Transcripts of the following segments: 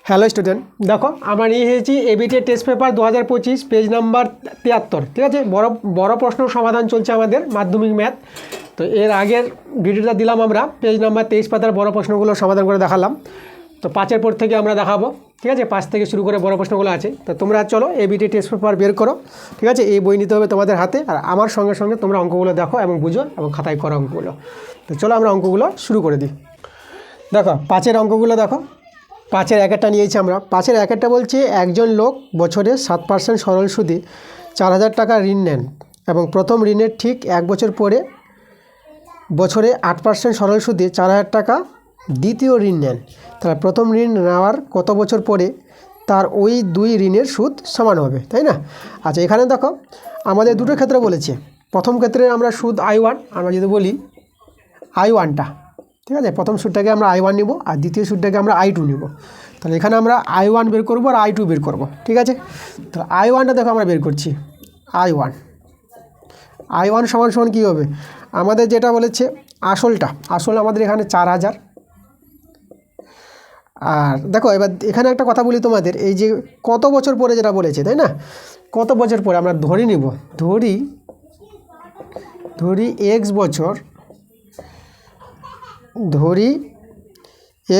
Hello student, দেখো আমরা নিয়ে এসেছি ABT test paper 2025 page number 73। ঠিক আছে, বড় প্রশ্ন সমাধান চলছে আমাদের মাধ্যমিক ম্যাথ। তো এর আগের ভিডিওটা দিলাম আমরা পেজ নাম্বার 23 পাতার বড় প্রশ্নগুলো সমাধান করে দেখালাম। তো 5-এর পর থেকে আমরা দেখাবো। ঠিক আছে, 5 থেকে শুরু করে বড় প্রশ্নগুলো আছে। তো তোমরা চলো এবিটি টেস্ট পেপার বের করো। ঠিক আছে, এই বই নিতে হবে তোমাদের হাতে, আর আমার সঙ্গে সঙ্গে তোমরা অঙ্কগুলো দেখো এবং বুঝো এবং খাতায় করো অঙ্কগুলো। তো চলো আমরা অঙ্কগুলো শুরু করে দিই। দেখো 5-এর অঙ্কগুলো দেখো। 5-এর একটা নিয়েছি আমরা। 5-এর একটা বলছে একজন লোক বছরে 7% সরল সুদে 4,000 টাকা ঋণ নেন এবং প্রথম ঋণের ঠিক 1 বছর পরে বছরে 8% সরল সুদে 4,000 টাকা দ্বিতীয় ঋণ নেন। তাহলে প্রথম ঋণ নেওয়ার কত বছর পরে তার ওই দুই ঋণের সুদ সমান হবে, তাই না? আচ্ছা, এখানে দেখো আমাদের দুটো ক্ষেত্রে বলেছে। প্রথম ক্ষেত্রে আমরা সুদ I1, আমরা যদি বলি I1টা, ঠিক আছে, প্রথম সুদটাকে আমরা I1 নিব আর দ্বিতীয় সুদটাকে আমরা I2 নিব। তাহলে এখানে আমরা I1 বের করব আর I2 বের করব। ঠিক আছে, তাহলে I1টা দেখো আমরা বের করছি। I1 সমান সমান কী হবে? আমাদের যেটা বলেছে আসল আমাদের এখানে 4,000। আর দেখো এবার এখানে একটা কথা বলি তোমাদের, এই যে কত বছর পরে যেটা বলেছে, তাই না? কত বছর পরে আমরা ধরে নিব, ধরি X বছর,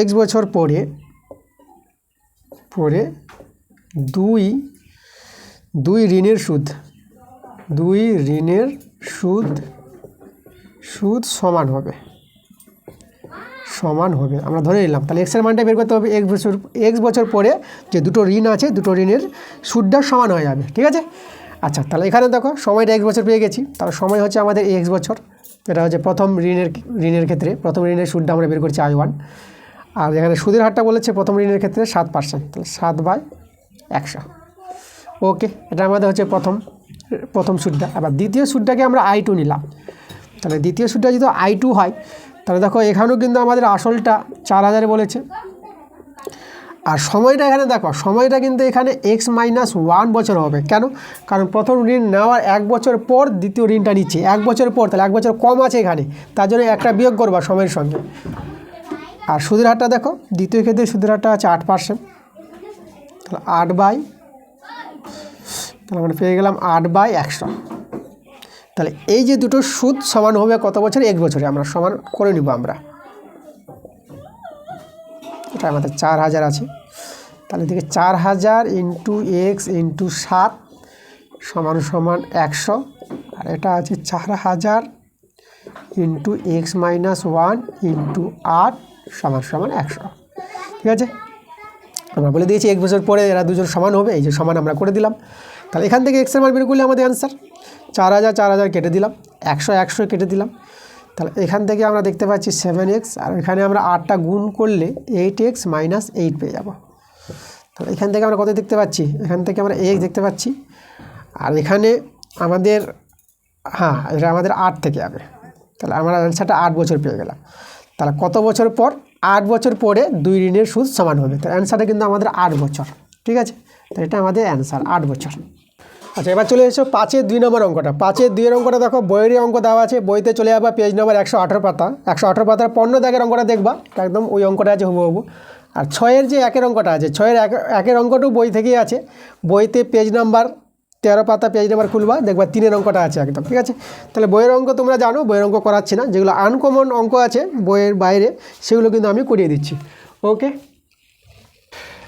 X বছর পরে দুই ঋণের সুদ সমান হবে আমরা ধরে নিলাম। তাহলে এক্সের মানটা বের করতে হবে। X বছর পরে যে দুটো ঋণ আছে, দুটো ঋণের সুদটা সমান হয়ে যাবে। ঠিক আছে, আচ্ছা, তাহলে এখানে দেখো সময়টা 1 বছর পেয়ে গেছি। তাহলে সময় হচ্ছে আমাদের X বছর। এটা হচ্ছে প্রথম ঋণের ক্ষেত্রে প্রথম ঋণের সুদটা আমরা বের করছি I1। আর এখানে সুদের হারটা বলেছে প্রথম ঋণের ক্ষেত্রে 7%, তাহলে 7/100। ওকে, এটা আমাদের হচ্ছে প্রথম সুদটা। আবার দ্বিতীয় সুদটাকে আমরা I2 নিলাম। তাহলে দ্বিতীয় সুদটা যদি I2 হয়, তাহলে দেখো এখানেও কিন্তু আমাদের আসলটা 4,000 বলেছে। আর সময়টা এখানে দেখো, সময়টা কিন্তু এখানে X-1 বছর হবে। কেন? কারণ প্রথম ঋণ নেওয়ার 1 বছর পর দ্বিতীয় ঋণটা নিচ্ছে 1 বছর পর, তাহলে 1 বছর কম আছে এখানে, তার জন্য একটা বিয়োগ করবা সময়ের সঙ্গে। আর সুদের হারটা দেখো, দ্বিতীয় ক্ষেত্রে সুদের হারটা আছে 8%, তাহলে তাহলে আমরা পেয়ে গেলাম 8/100। তাহলে এই যে দুটো সুদ সমান হবে কত বছরে? 1 বছরে। আমরা সমান করে নিব আমরা। এটা আমাদের 4,000 আছে, তাহলে এদিকে 4,000 × X × 7 সমান 100। আর এটা আছে 4,000 × X-1 × 8 সমান 100। ঠিক আছে, আমরা বলে দিয়েছি 1 বছর পরে এরা দুজন সমান হবে। এই যে সমান আমরা করে দিলাম। তাহলে এখান থেকে X এর মান বের করলে আমাদের অ্যান্সার 4,000 কেটে দিলাম, 100 কেটে দিলাম। তাহলে এখান থেকে আমরা দেখতে পাচ্ছি 7X, আর এখানে আমরা 8টা গুণ করলে 8X - 8 পেয়ে যাব। তাহলে এখান থেকে আমরা কত দেখতে পাচ্ছি? এখান থেকে আমরা X দেখতে পাচ্ছি। আর এখানে আমাদের এটা আমাদের 8 থেকে যাবে। তাহলে আমরা অ্যান্সারটা 8 বছর পেয়ে গেলাম। তাহলে কত বছর পর? 8 বছর পরে দুই ঋণের সুদ সমান হবে। তো অ্যান্সারটা কিন্তু আমাদের 8 বছর। ঠিক আছে, তো এটা আমাদের অ্যান্সার 8 বছর। আচ্ছা, এবার চলে এসো 5-এর 2 নম্বর অঙ্কটা। 5-এর 2 অঙ্কটা দেখো, বইয়েরই অঙ্ক দেওয়া আছে। বইতে চলে যাবা পেজ নম্বর 118 পাতা। 118 পাতার 15 দাগের অঙ্কটা দেখবা, একদম ওই অঙ্কটা আছে হুবহু। আর 6-এর যে 1-এর অঙ্কটা আছে, 6-এর 1-এর অঙ্কটাও বই থেকেই আছে। বইতে পেজ নাম্বার 13 পাতা, পেজ নাম্বার খুলবা, দেখবা 3-এর অঙ্কটা আছে একদম। ঠিক আছে, তাহলে বইয়ের অঙ্ক তোমরা জানো, বইয়ের অঙ্ক করাচ্ছি না। যেগুলো আনকমন অঙ্ক আছে বইয়ের বাইরে, সেগুলো কিন্তু আমি করিয়ে দিচ্ছি। ওকে,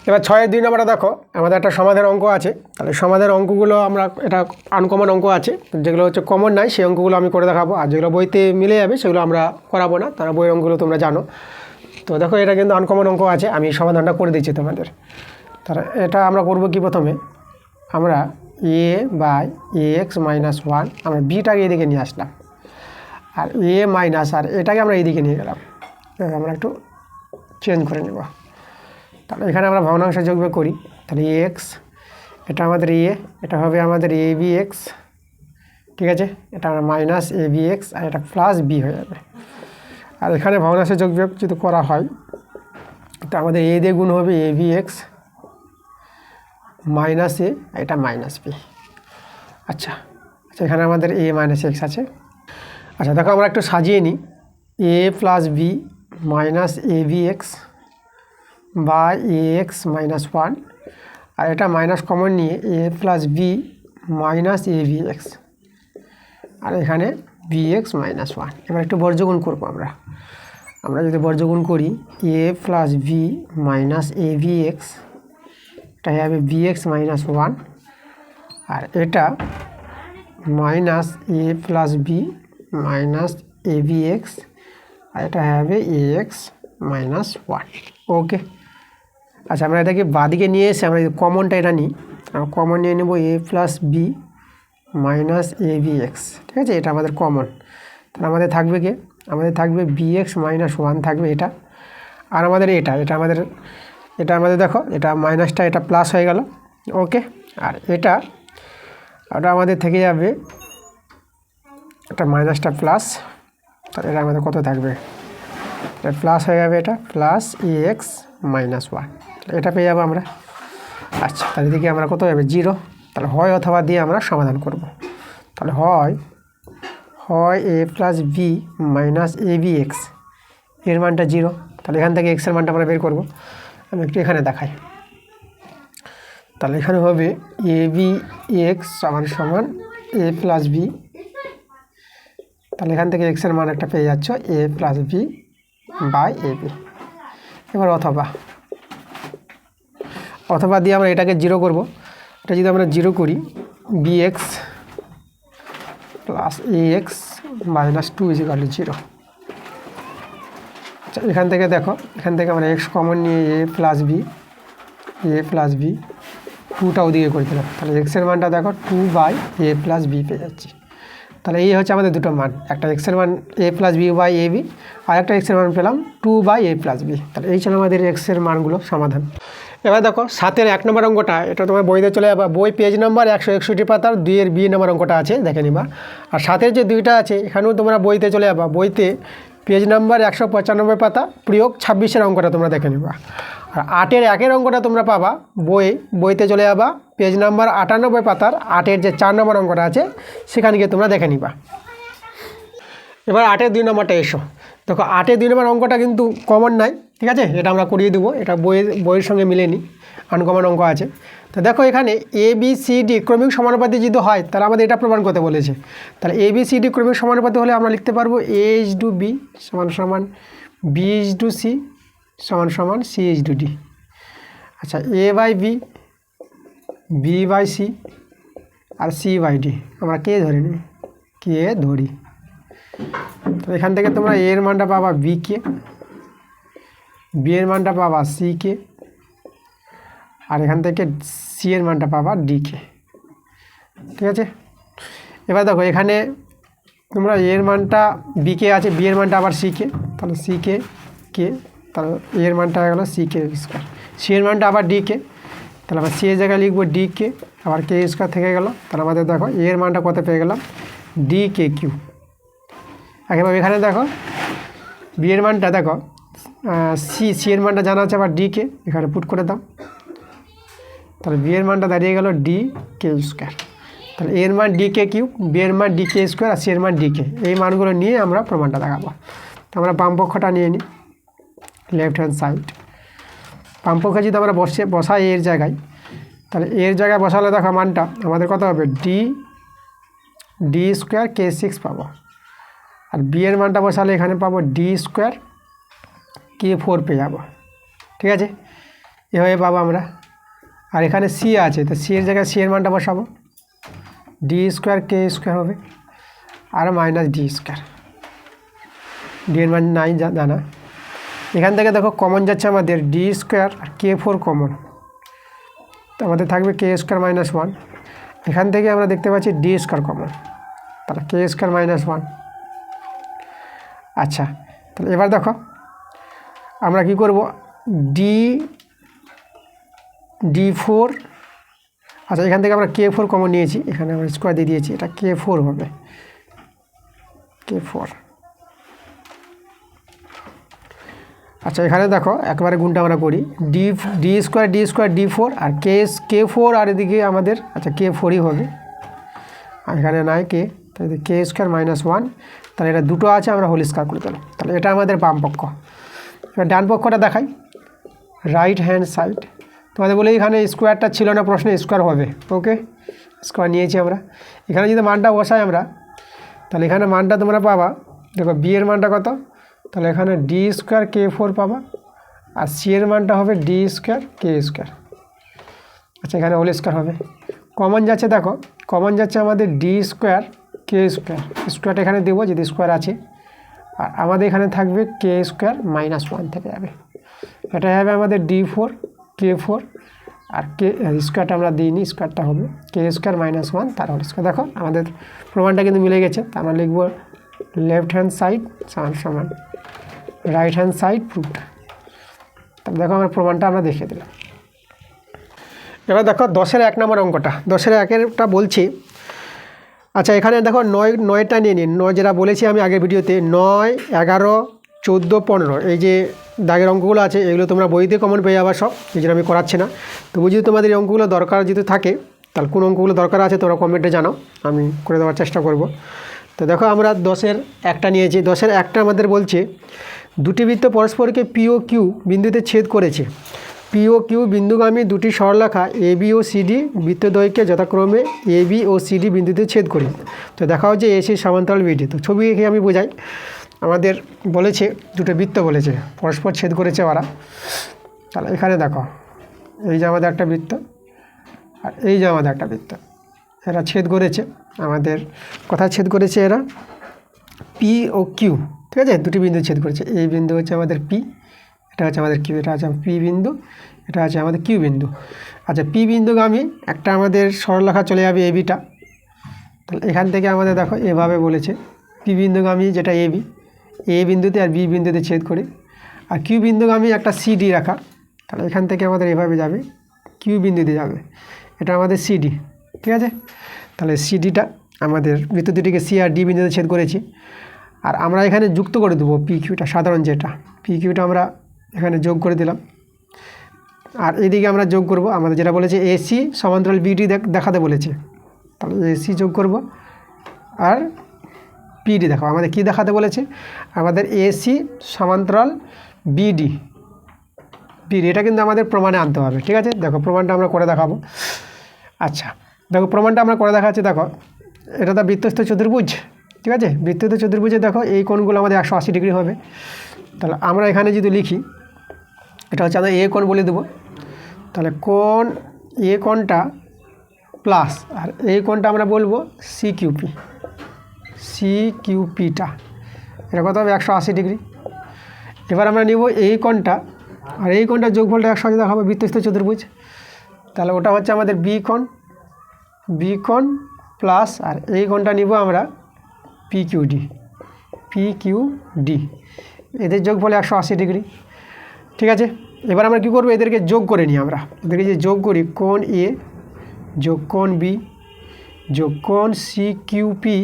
এবার 6-এর 2 নম্বরটা দেখো, আমাদের একটা সমাধানের অঙ্ক আছে। তাহলে সমাধানের অঙ্কগুলো আমরা, এটা আনকমন অঙ্ক আছে, যেগুলো হচ্ছে কমন নাই সেই অঙ্কগুলো আমি করে দেখাবো। আর যেগুলো বইতে মিলে যাবে সেগুলো আমরা করাবো না, তারা বইয়ের অঙ্কগুলো তোমরা জানো। তো দেখো এটা কিন্তু আনকমন অঙ্ক আছে, আমি সমাধানটা করে দিচ্ছি তোমাদের। তাহলে এটা আমরা করব কি? প্রথমে আমরা A/X-1 আমরা বিটাকে এদিকে নিয়ে আসলাম, আর আর এটাকে আমরা এইদিকে নিয়ে গেলাম। আমরা একটু চেঞ্জ করে নেব। তাহলে এখানে আমরা ভগ্নাংশ যোগবিয়োগ করি। তাহলে X, এটা আমাদের এটা হবে আমাদের ABX। ঠিক আছে, এটা আমরা -ABX, আর এটা +B হয়ে যাবে। আর এখানে ভগ্নাংশ যোগবিয়োগ যদি করা হয়, তো আমাদের A দিয়ে গুণ হবে ABX -A, এটা -B। আচ্ছা, এখানে আমাদের A - X আছে। আচ্ছা, দেখো আমরা একটু সাজিয়ে নিই। A + B - ABX by A X minus one, আর এটা মাইনাস কমন নিয়ে A plus B minus A B X, আর এখানে বি এক্স মাইনাস ওয়ান। এবার একটু বর্গগুণ করবো আমরা যদি বর্গগুণ করি এ plus B minus A B x, এটা হবে বি এক্স মাইনাস ওয়ান, আর এটা minus A plus B minus A B X, আর এটা হবে এ এক্স মাইনাস ওয়ান। ওকে, আচ্ছা আমরা এটাকে বাদিকে নিয়ে এসে আমরা কমনটা এটা নিই, কমন নিয়ে নেব এ plus B minus A B x, ঠিক আছে, এটা আমাদের কমন। তাহলে আমাদের থাকবে কি, আমাদের থাকবে বি এক্স মাইনাস ওয়ান থাকবে এটা, আর আমাদের এটা আমাদের দেখো এটা মাইনাসটা এটা প্লাস হয়ে গেল। ওকে, আর এটা আমাদের থেকে যাবে, এটা মাইনাসটা প্লাস, তাহলে এটা আমাদের কত থাকবে, এটা প্লাস হয়ে যাবে, এটা plus A X minus one, এটা পেয়ে যাবো আমরা। আচ্ছা, তাহলে দিকে আমরা কত যাবে, জিরো। তাহলে হয় অথবা দিয়ে আমরা সমাধান করব। তাহলে হয় এ plus B minus A B x, এর মানটা জিরো, তাহলে এখান থেকে এক্সের মানটা আমরা বের করব। আমি একটু এখানে দেখাই, তাহলে এখানে হবে এ বি এক্স সমান সমান এ প্লাস বি, তাহলে এখান থেকে এক্সের মান একটা পেয়ে যাচ্ছ A plus B by A B. এবার অথবা দিয়ে আমরা এটাকে জিরো করব। এটা যদি আমরা জিরো করি B X plus A X minus two equal to zero. আচ্ছা, এখান থেকে দেখো, এখান থেকে আমরা এক্স কমন নিয়ে এ প্লাস বি টুটা ওদিকে করে দিলাম, তাহলে এক্সের মানটা দেখো two by A plus B পেয়ে যাচ্ছি। তাহলে এই হচ্ছে আমাদের দুটো মান, একটা এক্সের মান A plus B by A B, আর একটা এক্সের মান পেলাম two by A plus B. তাহলে এই ছিল আমাদের এক্সের মানগুলো সমাধান। এবার দেখো 7-এর 1 নম্বর অঙ্কটা, এটা তোমার বইতে চলে যাবা, বই পেজ নাম্বার 161 পাতার 2-এর বি নম্বর অঙ্কটা আছে, দেখে নিবা। আর 7-এর যে 2টা আছে এখানেও তোমরা বইতে চলে যাবা, বইতে পেজ নাম্বার 195 পাতা প্রয়োগ 26-এর অঙ্কটা তোমরা দেখে নিবা। আর 8-এর 1-এর অঙ্কটা তোমরা পাবা বইতে চলে যাবা, পেজ নাম্বার 98 পাতার 8-এর যে 4 নম্বর অঙ্কটা আছে সেখানে গিয়ে তোমরা দেখে নিবা। এবার 8-এর 2 নম্বরটা এসো, দেখো 8-এর 2 নম্বর অঙ্কটা কিন্তু কমন নাই, ঠিক আছে, এটা আমরা করিয়ে দেবো, এটা বইয়ের সঙ্গে মিলেনি, আনকমন অঙ্ক আছে। তো দেখো এখানে এ বি সি ডি ক্রমিক সমানুপাতি যদি হয় তাহলে আমাদের এটা প্রমাণ করতে বলেছে। তাহলে এ বি সি ডি ক্রমিক সমানুপাতি হলে আমরা লিখতে পারবো এ ইজ টু বি সমান সমান বি ইজ টু সি সমান সমান সি ইজ টু ডি। আচ্ছা, A by B by C আর সি বাই ডি আমরা কে ধরে নিই, কে ধরি। তো এখান থেকে তোমরা এর মানটা পাবা বি কে, বি এর মানটা পাবা সি কে, আর এখান থেকে সি এর মানটা পাবা ডি কে, ঠিক আছে। এবার দেখো এখানে তোমরা এর মানটা বি কে আছে, বি এর মানটা আবার সি কে, তাহলে সি কে তাহলে এর মানটা হয়ে গেলো সি কে স্কোয়ার, সি এর মানটা আবার ডি কে, তাহলে আবার সি এর জায়গায় লিখবো ডি কে, আবার কে স্কোয়ার থেকে গেলো, তাহলে আমাদের দেখো এর মানটা কত পেয়ে গেলাম ডি কে কিউ। একেবারে এখানে দেখো বি এর মানটা দেখো সি এর মানটা জানা আছে, আবার ডি কে এখানে পুট করে দাও, তাহলে বি এর মানটা দাঁড়িয়ে গেল ডি কে স্কোয়ার। তাহলে এর মান ডি কে কিউ, বি এর মান ডি কে স্কোয়ার, আর সি এর মান ডি কে, এই মানগুলো নিয়ে আমরা প্রমাণটা দেখাবো। তো আমরা বাম পক্ষটা নিয়ে নিই, লেফট হ্যান্ড সাইড। বাম পক্ষে যদি আমরা বসাই এর জায়গায়, তাহলে এর জায়গায় বসালে দেখো মানটা আমাদের কত হবে ডি স্কোয়ার কে সিক্স পাবো, আর বি এর মানটা বসালে এখানে পাবো ডি স্কোয়ার কে ফোর পেয়ে যাবো, ঠিক আছে, এভাবে পাবো আমরা। আর এখানে সি আছে, তো সি এর জায়গায় সি এর মানটা বসাবো, ডি স্কোয়ার কে স্কোয়ার হবে আর মাইনাস ডি স্কোয়ার, ডি এর মান নাই জানা। এখান থেকে দেখো কমন যাচ্ছে আমাদের ডি স্কোয়ার আর কে ফোর কমন, তো আমাদের থাকবে কে স্কোয়ার মাইনাস ওয়ান। এখান থেকে আমরা দেখতে পাচ্ছি ডি স্কোয়ার কমন, তাহলে কে স্কোয়ার মাইনাস ওয়ান। আচ্ছা, তাহলে এবার দেখো আমরা কি করব, ডি ফোর, আচ্ছা এখান থেকে আমরা কে ফোর কমন নিয়েছি, এখানে আমরা স্কোয়ার দিয়ে দিয়েছি, এটা কে ফোর হবে, কে ফোর। আচ্ছা এখানে দেখো একবারে গুণটা আমরা করি, ডি স্কোয়ার ডি ফোর আর কে ফোর, আর এদিকে আমাদের আচ্ছা কে ফোরই হবে, আর এখানে নাই কে, তাহলে কে স্কোয়ার মাইনাস ওয়ান, তাহলে এটা দুটো আছে আমরা হোল স্কোয়ার করে দিলাম, তাহলে এটা আমাদের বাম পক্ষ। এবার ডান পক্ষটা দেখাই, রাইট হ্যান্ড সাইড। তোমাদের বলে এখানে স্কোয়ারটা ছিল না প্রশ্নে, স্কোয়ার হবে। ওকে, স্কোয়ার নিয়েছি আমরা। এখানে যদি মানটা বসাই আমরা, তাহলে এখানে মানটা তোমরা পাবা, দেখো বি এর মানটা কত, তাহলে এখানে ডি স্কোয়ার কে ফোর পাবা, আর সি এর মানটা হবে ডি স্কোয়ার কে স্কোয়ার। আচ্ছা, এখানে হোল স্কোয়ার হবে। কমন যাচ্ছে, দেখো কমন যাচ্ছে আমাদের ডি স্কোয়ার কে স্কোয়ার, স্কোয়ারটা এখানে দেবো যদি স্কোয়ার আছে, আর আমাদের এখানে থাকবে কে স্কোয়ার মাইনাস ওয়ান থেকে যাবে, এটা হবে আমাদের ডি ফোর কে ফোর, আর কে স্কোয়ারটা আমরা দিইনি, স্কোয়ারটা হবে কে স্কোয়ার মাইনাস ওয়ান তার হোল স্কোয়ার। দেখো আমাদের প্রমাণটা কিন্তু মিলে গেছে। তা আমরা লিখব লেফট হ্যান্ড সাইড সমান সমান রাইট হ্যান্ড সাইড প্রুভড। তাহলে দেখো আমার প্রমাণটা আমরা দেখিয়ে দিলাম। এবার দেখো 10-এর 1 নম্বর অঙ্কটা, 10-এর 1-এরটা বলছি। আচ্ছা, এখানে দেখো নয়টা নিয়ে নিন, 9 যেটা বলেছি আমি আগের ভিডিওতে, 9, 11, 14, 15 এই যে দাগের অঙ্কগুলো আছে, এগুলো তোমরা বইতে কমন পেয়ে যাবা সব, এই জন্য আমি করাচ্ছি না। তবু যদি তোমাদের এই অঙ্কগুলো দরকার যদি থাকে, তাহলে কোন অঙ্কগুলো দরকার আছে তোমরা কমেন্টে জানাও, আমি করে দেওয়ার চেষ্টা করব। তো দেখো আমরা 10-এর 1টা নিয়েছি। 10-এর 1টা আমাদের বলছে দুটি বৃত্ত পরস্পরকে পি ও কিউ বিন্দুতে ছেদ করেছে। পি ও কিউ বিন্দুগামী দুটি সরলরেখা এ বি ও সিডি বৃত্তদ্বয়কে যথাক্রমে এ বি ও সিডি বিন্দুতে ছেদ করি। তো দেখা হচ্ছে এসি সমান্তরাল বিডি। তো ছবি এঁকে আমি বোঝাই। আমাদের বলেছে দুটো বৃত্ত বলেছে পরস্পর ছেদ করেছে ওরা। তাহলে এখানে দেখো এই যে আমাদের একটা বৃত্ত, আর এই যে আমাদের একটা বৃত্ত, এরা ছেদ করেছে। আমাদের কোথায় ছেদ করেছে এরা? পি ও কিউ, ঠিক আছে, দুটি বিন্দু ছেদ করেছে। এই বিন্দু হচ্ছে আমাদের পি, এটা হচ্ছে আমাদের কিউ, এটা হচ্ছে পি বিন্দু, এটা হচ্ছে আমাদের কিউ বিন্দু। আচ্ছা, পি বিন্দুগামী একটা আমাদের সরলরেখা চলে যাবে এ বিটা। তাহলে এখান থেকে আমাদের দেখো এভাবে বলেছে পি বিন্দুগামী যেটা এ বি, এ বিন্দুতে আর বি বিন্দুতে ছেদ করে, আর কিউ বিন্দুগামী একটা সিডি রাখা। তাহলে এখান থেকে আমাদের এভাবে যাবে, কিউ বিন্দুতে যাবে, এটা আমাদের সিডি, ঠিক আছে। তাহলে সিডিটা আমাদের বৃত্ত দুটিকে সি আর ডি বিন্দুতে ছেদ করেছি। আর আমরা এখানে যুক্ত করে দেবো পি কিউটা, সাধারণ যেটা পি কিউটা আমরা এখানে যোগ করে দিলাম। আর এদিকে আমরা যোগ করব আমাদের যেটা বলেছে এসি সমান্তরাল বিডি দেখাতে বলেছে। তাহলে এসি যোগ করব, আর পিডি দেখো আমাদের কি দেখাতে বলেছে, আমাদের এসি সমান্তরাল বিডি, বিডি এটা কিন্তু আমাদের প্রমাণে আনতে হবে, ঠিক আছে। দেখো প্রমাণটা আমরা করে দেখাবো। আচ্ছা দেখো প্রমাণটা আমরা করে দেখাচ্ছি। দেখো এটা তো বৃত্তস্থ চতুর্ভুজ, ঠিক আছে। বৃত্তস্থ চতুর্ভুজে দেখো এই কোণগুলো আমাদের 180 ডিগ্রি হবে। তাহলে আমরা এখানে যদি লিখি, এটা হচ্ছে আমরা এ কোণ বলে দেবো। তাহলে কোণ এ কোণটা প্লাস, আর এই কোণটা আমরা বলবো সিকিউপি, সিকিউপিটা, এটা কত হবে 180 ডিগ্রি। এবার আমরা নিব এই কোণটা, আর এই কোণটা যোগফলটা 180 দেখাবো বৃত্তস্থ চতুর্ভুজ। তাহলে ওটা হচ্ছে আমাদের বি কোণ, বি কোণ প্লাস, আর এই কোণটা নিব আমরা P Q D, P Q D, এদের যোগফল 180 ডিগ্রি, ঠিক আছে। এবার আমরা কী করবো, এদেরকে যোগ করে নিই আমরা। এদেরকে যে যোগ করি, কোণ এ যোগ কোণ বি যোগ কোণ সি কিউ পি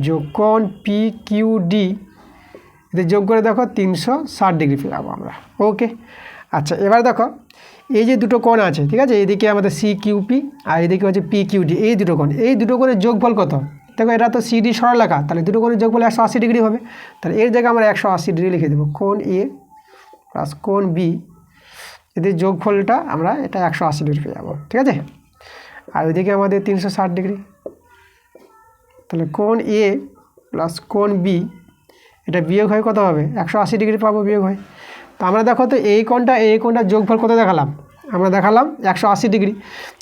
যোগ কোণ পি কিউ ডি, এদের যোগ করে দেখো 360 ডিগ্রি পাবো আমরা। ওকে, আচ্ছা এবার দেখো এই যে দুটো কোণ আছে, ঠিক আছে, এদিকে আমাদের সি কিউ পি আর এদিকে হচ্ছে পি কিউ ডি, এই দুটো কোণ, এই দুটো কোণের যোগফল কত? দেখো এটা তো সিডি সরলরেখা, তাহলে দুটো কোণের যোগফল 180 ডিগ্রি হবে। তাহলে এর জায়গায় আমরা 180 ডিগ্রি লিখে দেবো, কোণ এ প্লাস কোণ বি, এদের যোগফলটা আমরা এটা 180 ডিগ্রি পেয়ে যাবো, ঠিক আছে। আর ওইদিকে আমাদের 360 ডিগ্রি। তাহলে কোণ এ প্লাস কোণ বি, এটা বিয়োগ হয় কত হবে? 180 ডিগ্রি পাবো, বিয়োগ হয়। তো আমরা দেখো তো এই কোণটা যোগফল কত দেখালাম? আমরা দেখালাম 180 ডিগ্রি।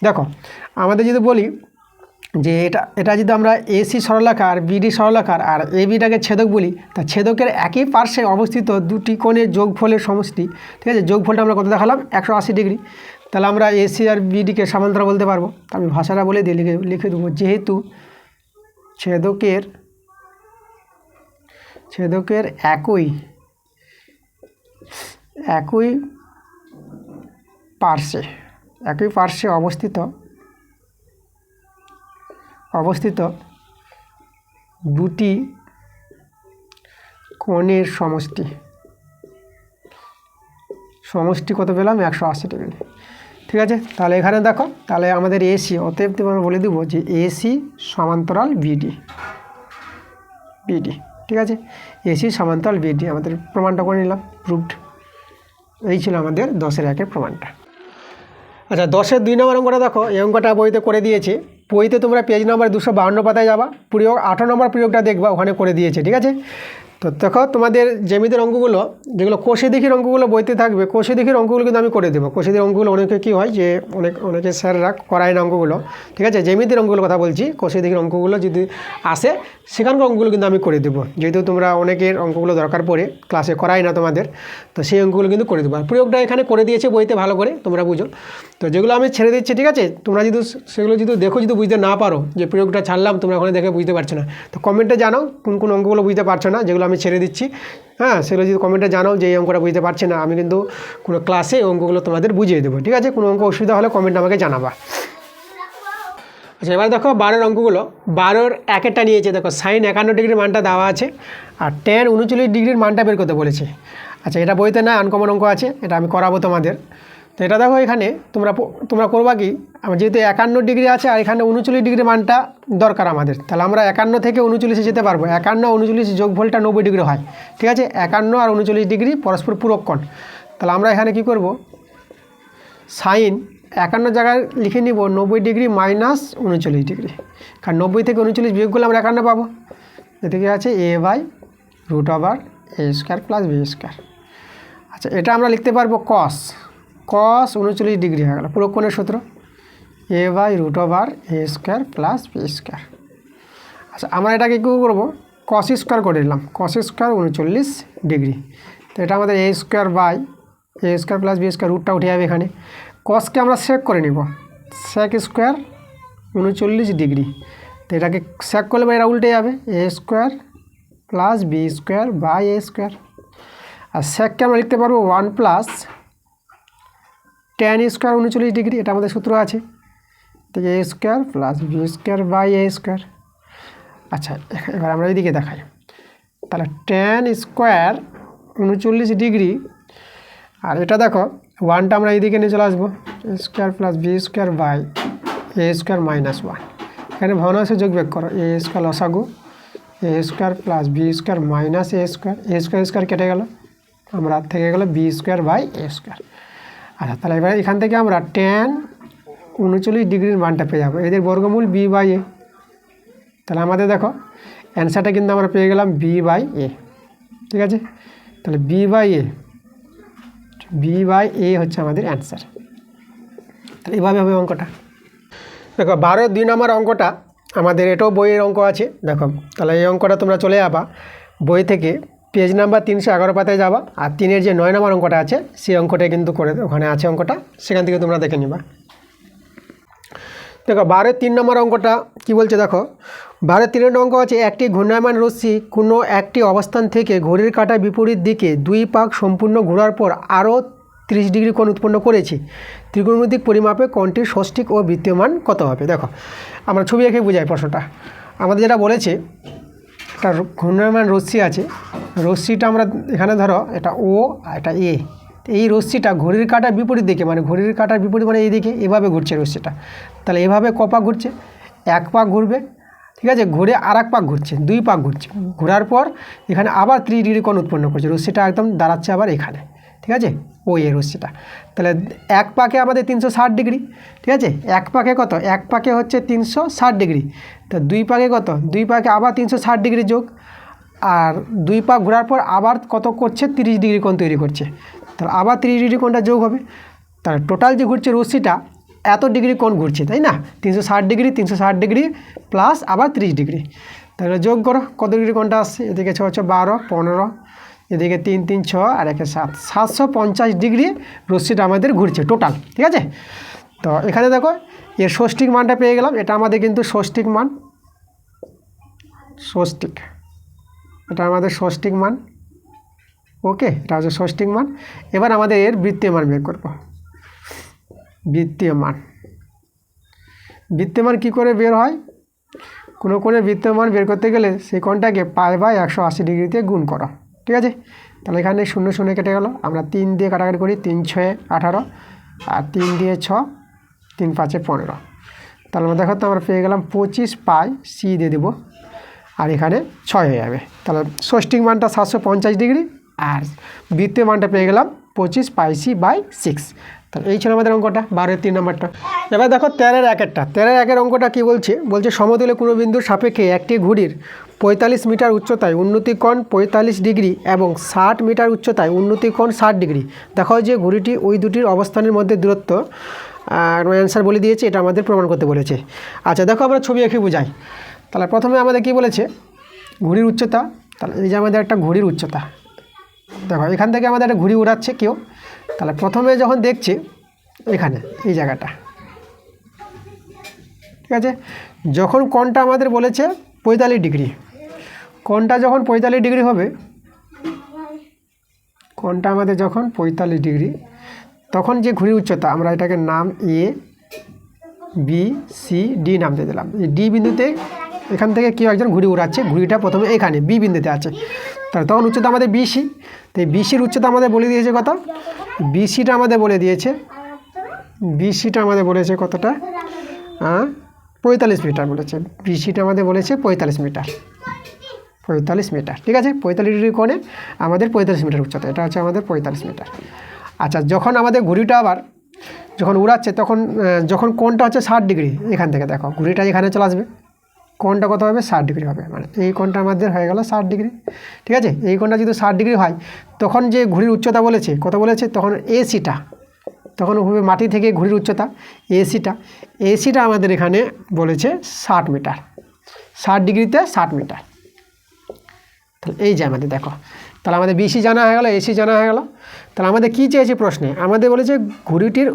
দেখো আমাদের যদি বলি যে এটা যদি আমরা এসি সরলরেখা আর বিডি সরলরেখার আর এ বিটাকে ছেদক বলি, তা ছেদকের একই পার্শ্বে অবস্থিত দুটি কোণের যোগফলের সমষ্টি, ঠিক আছে। যোগফলটা আমরা কত দেখালাম? 180 ডিগ্রি। তাহলে আমরা এসি আর বিডিকে সমান্তরাল বলতে পারবো। আমি ভাষাটা বলে দিয়ে লিখে দেবো, যেহেতু ছেদকের একই পার্শ্বে অবস্থিত দুটি কোণের সমষ্টি কত পেলাম? 180 ডিগ্রি, ঠিক আছে। তাহলে এখানে দেখো, তাহলে আমাদের এসি, অতএব আমরা বলে দেবো যে এসি সমান্তরাল বিডি, ঠিক আছে। এসি সমান্তরাল বিডি আমাদের প্রমাণটা করে নিলাম, প্রুভড। এই ছিল আমাদের 10-এর 1-এর প্রমাণটা। আচ্ছা 10-এর 2 নম্বর অঙ্কটা দেখো, এই অঙ্কটা বইতে করে দিয়েছে। বইতে তোমরা পেজ নাম্বার 252 পাতায় যাবা, প্রয়োগ 18 নম্বর প্রয়োগটা দেখবা, ওখানে করে দিয়েছে, ঠিক আছে। তো দেখো তোমাদের জ্যামিতির অঙ্কগুলো যেগুলো কোষে-দিঘির অঙ্কগুলো বইতে থাকবে, কোষে-দিঘির অঙ্কগুলো কিন্তু আমি করে দেবো। কোষে-দিঘির অঙ্কগুলো অনেকে কী হয় যে অনেকে স্যাররা করায় না অঙ্কগুলো, ঠিক আছে। জ্যামিতির অঙ্কগুলোর কথা বলছি, কোষে-দিঘির অঙ্কগুলো যদি আসে সেখানকার অঙ্কগুলো কিন্তু আমি করে দেবো, যেহেতু তোমরা অনেকের অঙ্কগুলো দরকার পড়ে, ক্লাসে করাই না তোমাদের, তো সেই অঙ্কগুলো কিন্তু করে দেবো। আর প্রয়োগটা এখানে করে দিয়েছে বইতে, ভালো করে তোমরা বুঝো। তো যেগুলো আমি ছেড়ে দিচ্ছি, ঠিক আছে, তোমরা যদি সেগুলো যদি দেখো, যদি বুঝতে না পারো যে প্রয়োগটা ছাড়লাম, তোমরা ওখানে দেখে বুঝতে পারছো না, তো কমেন্টে জানাও কোন কোন অঙ্কগুলো বুঝতে পারছো না, যেগুলো আমি ছেড়ে দিচ্ছি। হ্যাঁ, সেগুলো যদি কমেন্টে জানাও যে এই অঙ্কটা বুঝতে পারছে না, আমি কিন্তু কোনো ক্লাসে অঙ্কগুলো তোমাদের বুঝিয়ে দেবো, ঠিক আছে। কোনো অঙ্ক অসুবিধা হলে কমেন্টে আমাকে জানাবা। আচ্ছা এবার দেখো 12-এর অঙ্কগুলো, 12-এর 1-এরটা নিয়েছে। দেখো sin 51 ডিগ্রির মানটা দেওয়া আছে, আর tan 39 ডিগ্রির মানটা বের করতে বলেছে। আচ্ছা এটা বইতে না, আনকমন অঙ্ক আছে, এটা আমি করাবো তোমাদের। তো এটা দেখো এখানে তোমরা করবা কি, আমার যেহেতু 51 ডিগ্রি আছে আর এখানে 39 ডিগ্রি মানটা দরকার আমাদের, তাহলে আমরা 51 থেকে 39-এ যেতে পারবো। 51 39 যোগফলটা 90 ডিগ্রি হয়, ঠিক আছে। 51 আর 39 ডিগ্রি পরস্পর পূরক কোণ। তাহলে আমরা এখানে কি করব, সাইন 51 জায়গায় লিখে নিব 90 ডিগ্রি মাইনাস 39 ডিগ্রি, কারণ 90 থেকে 39 বিয়োগ করলে আমরা 51 পাবো। এদিকে আছে a/√a² প্লাস b²। আচ্ছা এটা আমরা লিখতে পারবো cos 39 ডিগ্রি হয়ে গেল, পূরক কোণের সূত্র a/√a² প্লাস b²। আচ্ছা আমরা এটাকে কী করবো, cos² করে নিলাম, cos² 39 ডিগ্রি। তো এটা আমাদের a² প্লাস b² রুটটা উঠে যাবে এখানে। কসকে আমরা সেক করে নিব, sec² 39 ডিগ্রি। তো এটাকে সেক করলে এরা উল্টে যাবে, a² প্লাস b²/a²। আর সেককে আমরা লিখতে পারবো 1 প্লাস tan² 39 ডিগ্রি, এটা আমাদের সূত্র আছে, তো a² প্লাস b²/a²। আচ্ছা এবার আমরা এদিকে দেখাই, তাহলে tan² 39 ডিগ্রি, আর এটা দেখো 1টা আমরা এইদিকে নিয়ে চলে আসবো, a² প্লাস b²/a² মাইনাস 1। এখানে ভগ্নাংশে যোগ বিয়োগ করো, a² লসাগু, a² plus b² minus a² কেটে গেল, আমরা থেকে গেল b²/a²। আচ্ছা তাহলে এবার এখান থেকে আমরা tan 39 ডিগ্রির মানটা পেয়ে যাবো, এদের বর্গমূল b/a। তাহলে আমাদের দেখো অ্যান্সারটা কিন্তু আমরা পেয়ে গেলাম b/a, ঠিক আছে। তাহলে b/a হচ্ছে আমাদের অ্যান্সার। তাহলে এভাবে হবে অঙ্কটা। দেখো 12-এর 2 নম্বর অঙ্কটা আমাদের এটাও বইয়ের অঙ্ক আছে। দেখো তাহলে এই অঙ্কটা তোমরা চলে যাবা বই থেকে পেজ নাম্বার 311 পাতায় যাবা, আর 3-এর যে 9 নম্বর অঙ্কটা আছে সেই অঙ্কটা কিন্তু করে ওখানে আছে অঙ্কটা, সেখান থেকে তোমরা দেখে নিবা। দেখো 12-এর 3 নম্বর অঙ্কটা কি বলছে, দেখো 12-এর 3 অঙ্ক আছে, একটি ঘূর্ণায়মান রশ্মি কোনো একটি অবস্থান থেকে ঘড়ির কাঁটার বিপরীত দিকে 2 পাক সম্পূর্ণ ঘোরার পর আরও 30 ডিগ্রি কোণ উৎপন্ন করেছে। ত্রিকোণমিতিক পরিমাপে কোণটির ষষ্ঠিক ও বৃত্তীয় মান কত হবে। দেখো আমরা ছবি এঁকে বোঝাই প্রশ্নটা। আমাদের যেটা বলেছে, একটা ঘূর্ণায়মান রশ্মি আছে, রশ্মিটা আমরা এখানে ধরো এটা ও আর এটা এ, এই রশ্মিটা ঘড়ির কাঁটার বিপরীত দিকে, মানে ঘড়ির কাঁটার বিপরীত মানে এইদিকে এভাবে ঘুরছে রশ্মিটা। তাহলে এভাবে ক পাক ঘুরছে, 1 পাক ঘুরবে, ঠিক আছে, ঘুরে আর 1 পাক ঘুরছে, 2 পাক ঘুরছে, ঘোরার পর এখানে আবার 30 ডিগ্রি কোণ উৎপন্ন করছে, রশ্মিটা একদম দাঁড়াচ্ছে আবার এখানে, ঠিক আছে, ওই রশ্মিটা। তাহলে 1 পাকে আমাদের 360 ডিগ্রি, ঠিক আছে, 1 পাকে কত, 1 পাকে হচ্ছে 360 ডিগ্রি। তো 2 পাকে কত, 2 পাকে আবার 360 ডিগ্রি যোগ, আর 2 পাক ঘোরার পর আবার কত করছে, 30 ডিগ্রি কোণ তৈরি করছে, তাহলে আবার 30 ডিগ্রি কোণটা যোগ হবে। তাহলে টোটাল যে ঘুরছে রশ্মিটা এত ডিগ্রি কোণ ঘুরছে, তাই না, 360 ডিগ্রি প্লাস আবার 30 ডিগ্রি, তাহলে যোগ করো কত ডিগ্রি কোণটা আসছে, এদিকে 6 6 12 15, এদিকে 3 3 6 আর 1 7, 750 ডিগ্রি রশ্মিটা আমাদের ঘুরছে টোটাল, ঠিক আছে। তো এখানে দেখো এর ষষ্ঠিক মানটা পেয়ে গেলাম, এটা আমাদের কিন্তু ষষ্ঠিক মান, ষষ্ঠিক, এটা আমাদের ষষ্ঠিক মান, ওকে, এটা হচ্ছে ষষ্ঠিক মান। এবার আমাদের এর বৃত্তীয় মান বের করব। বৃত্তীয় মান কী করে বের হয়, কোনো কোণের বৃত্তীয় মান বের করতে গেলে সেই কোণটাকে π/180 ডিগ্রিতে গুণ করো, ঠিক আছে। তাহলে এখানে 0 0 কেটে গেল, আমরা 3 দিয়ে কাটাকাটি করি, 3 6 18, আর 3 দিয়ে 6, 3 5 15, তাহলে আমরা দেখো তো আমরা পেয়ে গেলাম 25 π, সি দিয়ে দেবো, আর এখানে 6 হয়ে যাবে। তাহলে ষষ্ঠিক মানটা 750 ডিগ্রি আর বৃত্তীয় মানটা পেয়ে গেলাম 25 পাইসি বাই 6। তাহলে এই ছিল আমাদের অঙ্কটা 12-এর 3 নম্বরটা। এবার দেখো 13-এর 1-এরটা। 13-এর 1-এর অঙ্কটা কী বলছে? বলছে সমতলে কোনো বিন্দুর সাপেক্ষে একটি ঘুড়ির 45 মিটার উচ্চতায় উন্নতি কোণ 45 ডিগ্রি এবং 60 মিটার উচ্চতায় উন্নতি কোণ 60 ডিগ্রি। দেখো যে ঘুড়িটি ওই দুটির অবস্থানের মধ্যে দূরত্ব অ্যান্সার বলে দিয়েছে, এটা আমাদের প্রমাণ করতে বলেছে। আচ্ছা দেখো আমরা ছবি এঁকে বুঝাই। তাহলে প্রথমে আমাদের কী বলেছে? ঘুড়ির উচ্চতা। তাহলে এই যে আমাদের একটা ঘুড়ির উচ্চতা, দেখো এখান থেকে আমাদের একটা ঘুড়ি উড়াচ্ছে কেউ। তাহলে প্রথমে যখন দেখছে এখানে এই জায়গাটা, ঠিক আছে, যখন কোণটা আমাদের বলেছে 45 ডিগ্রি, কোণটা যখন 45 ডিগ্রি হবে, কোণটা আমাদের যখন 45 ডিগ্রি, তখন যে ঘুড়ির উচ্চতা আমরা এটাকে নাম এ বি সি ডি নাম দিয়ে দিলাম। এই ডি বিন্দুতে এখান থেকে কেউ একজন ঘুড়ি উড়াচ্ছে, ঘুড়িটা প্রথমে এখানে বি বিন্দুতে আছে। তাহলে তখন উচ্চতা আমাদের বিসি। তো এই বিসির উচ্চতা আমাদের বলে দিয়েছে কত? বিসিটা আমাদের বলে দিয়েছে, বিসিটা আমাদের বলেছে কতটা? 45 মিটার বলেছে। বিসিটা আমাদের বলেছে 45 মিটার, 45 মিটার, ঠিক আছে। 45 ডিগ্রি কোণে আমাদের 45 মিটার উচ্চতা, এটা হচ্ছে আমাদের 45 মিটার। আচ্ছা যখন আমাদের ঘুড়িটা আবার যখন উড়াচ্ছে তখন যখন কোণটা হচ্ছে 60 ডিগ্রি, এখান থেকে দেখো ঘুড়িটা এখানে চলে আসবে, কোণটা কত হবে? 60 ডিগ্রি হবে। মানে এই কোণটা আমাদের হয়ে গেল 60 ডিগ্রি, ঠিক আছে। এই কোণটা যদি 60 ডিগ্রি হয়, তখন যে ঘুড়ির উচ্চতা বলেছে কত বলেছে? তখন এসিটা, তখন হবে মাটি থেকে ঘুড়ির উচ্চতা এসিটা, এসিটা আমাদের এখানে বলেছে 60 মিটার, 60 ডিগ্রিতে 60 মিটার। তাহলে এই যে আমাদের দেখো, তাহলে আমাদের বিসি জানা হয়ে গেল, এসি জানা হয়ে গেল। তাহলে আমাদের কী চেয়েছে প্রশ্নে? আমাদের বলেছে ঘুড়িটির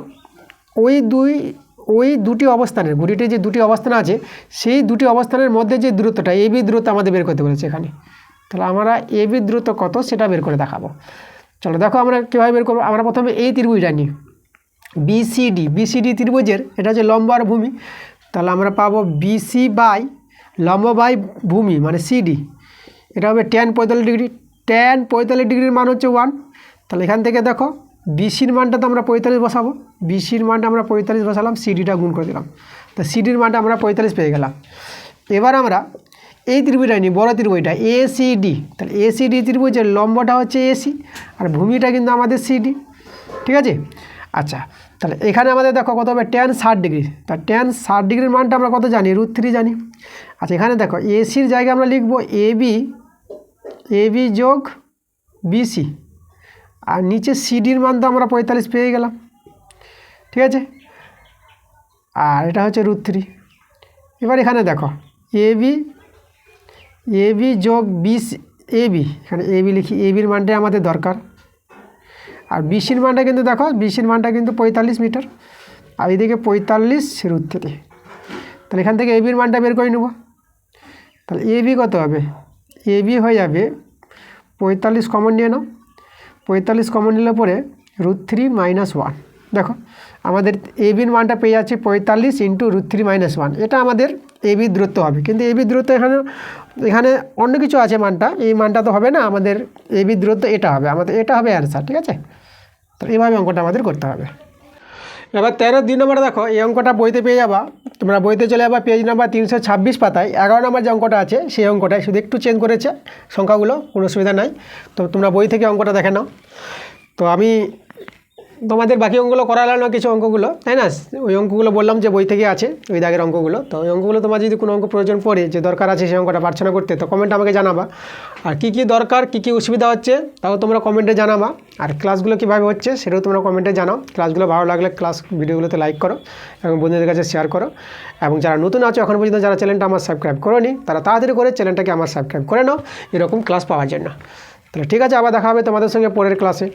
ওই দুটি অবস্থানের, ঘুড়িটির যে দুটি অবস্থান আছে সেই দুটি অবস্থানের মধ্যে যে দূরত্বটা এবি দূরত্ব আমাদের বের করতে বলেছে এখানে। তাহলে আমরা এবি দূরত্ব কত সেটা বের করে দেখাবো। চলো দেখো আমরা কীভাবে বের করবো। আমরা প্রথমে এই ত্রিভুজটা নিই বিসিডি, বিসিডি ত্রিভুজের এটা হচ্ছে লম্ব আর ভূমি। তাহলে আমরা পাবো বিসি বাই লম্ব বাই ভূমি মানে সিডি, এটা হবে tan 45 ডিগ্রি। tan 45 ডিগ্রির মান হচ্ছে 1। তাহলে এখান থেকে দেখো বিসির মানটা তো আমরা 45 বসাবো, বিসির মানটা আমরা 45 বসালাম, সিডিটা গুণ করে দিলাম। তা সিডির মানটা আমরা 45 পেয়ে গেলাম। এবার আমরা এই ত্রিভুজটা নিই, বড় ত্রিভুজটা এসিডি। তাহলে এসিডি ত্রিভুজের লম্বটা হচ্ছে এসি আর ভূমিটা কিন্তু আমাদের সিডি, ঠিক আছে। আচ্ছা তাহলে এখানে আমাদের দেখো কত হবে? tan 60 degree. তা tan 60 ডিগ্রির মানটা আমরা কত জানি? √3 জানি। আচ্ছা এখানে দেখো এসির জায়গায় আমরা লিখবো এবি যোগ বিসি, আর নিচে সিডির মান তো আমরা 45 পেয়ে গেলাম, ঠিক আছে। আর এটা হচ্ছে √3। এবার এখানে দেখো এবি যোগ বিসি, এখানে এবি লিখি, এবির মানটাই আমাদের দরকার। আর বিসির মানটা কিন্তু দেখো, বিসির মানটা কিন্তু 45 মিটার, আর এইদিকে 45 √3। তাহলে এখান থেকে এবির মানটা বের করে নেব। তাহলে এবি কত হবে? এবি হয়ে যাবে 45 কমন নিয়ে নাও, 45 কমন নিলে পরে √3 - 1। দেখো আমাদের এবির মানটা পেয়ে যাচ্ছে 45 × √3 - 1। এটা আমাদের এবি দূরত্ব হবে, কিন্তু এবি দূরত্ব এখানে অন্য কিছু আছে মানটা, এই মানটা তো হবে না, আমাদের এবি দূরত্ব এটা হবে, আমাদের এটা হবে অ্যান্সার, ঠিক আছে। তো এইভাবে অঙ্কটা আমাদের করতে হবে। এবার 13-2 নম্বরে দেখো এই অঙ্কটা বইতে পেয়ে যাবা, তোমরা বইতে চলে যাবা পেজ নাম্বার 326 পাতায় 11 নম্বর যে অঙ্কটা আছে সেই অঙ্কটায় শুধু একটু চেঞ্জ করেছে সংখ্যাগুলো, কোনো অসুবিধা নাই। তো তোমরা বই থেকে অঙ্কটা দেখে নাও। তো আমি তোমাদের বাকি অঙ্কগুলো করালাম না, কিছু অঙ্কগুলো, তাই না? ওই অঙ্কগুলো বললাম যে বই থেকে আছে, ওই দাগের অঙ্কগুলো। তো ওই অঙ্কগুলো তোমার যদি কোনো অঙ্ক প্রয়োজন পড়ে, যে দরকার আছে সেই অঙ্কটা পারছো না করতে, তো কমেন্টে আমাকে জানাবা। আর কী কী দরকার, কী কী অসুবিধা হচ্ছে তাও তোমরা কমেন্টে জানাবা। আর ক্লাসগুলো কীভাবে হচ্ছে সেটাও তোমরা কমেন্টে জানাও। ক্লাসগুলো ভালো লাগলে ভিডিওগুলোতে লাইক করো এবং বন্ধুদের কাছে শেয়ার করো। এবং যারা নতুন আছো এখন পর্যন্ত যারা চ্যানেলটা আমার সাবস্ক্রাইব করোনি, তারা তাড়াতাড়ি করে চ্যানেলটাকে আমার সাবস্ক্রাইব করে নাও এরকম ক্লাস পাওয়ার জন্য। তাহলে ঠিক আছে, আবার দেখা হবে তোমাদের সঙ্গে পরের ক্লাসে।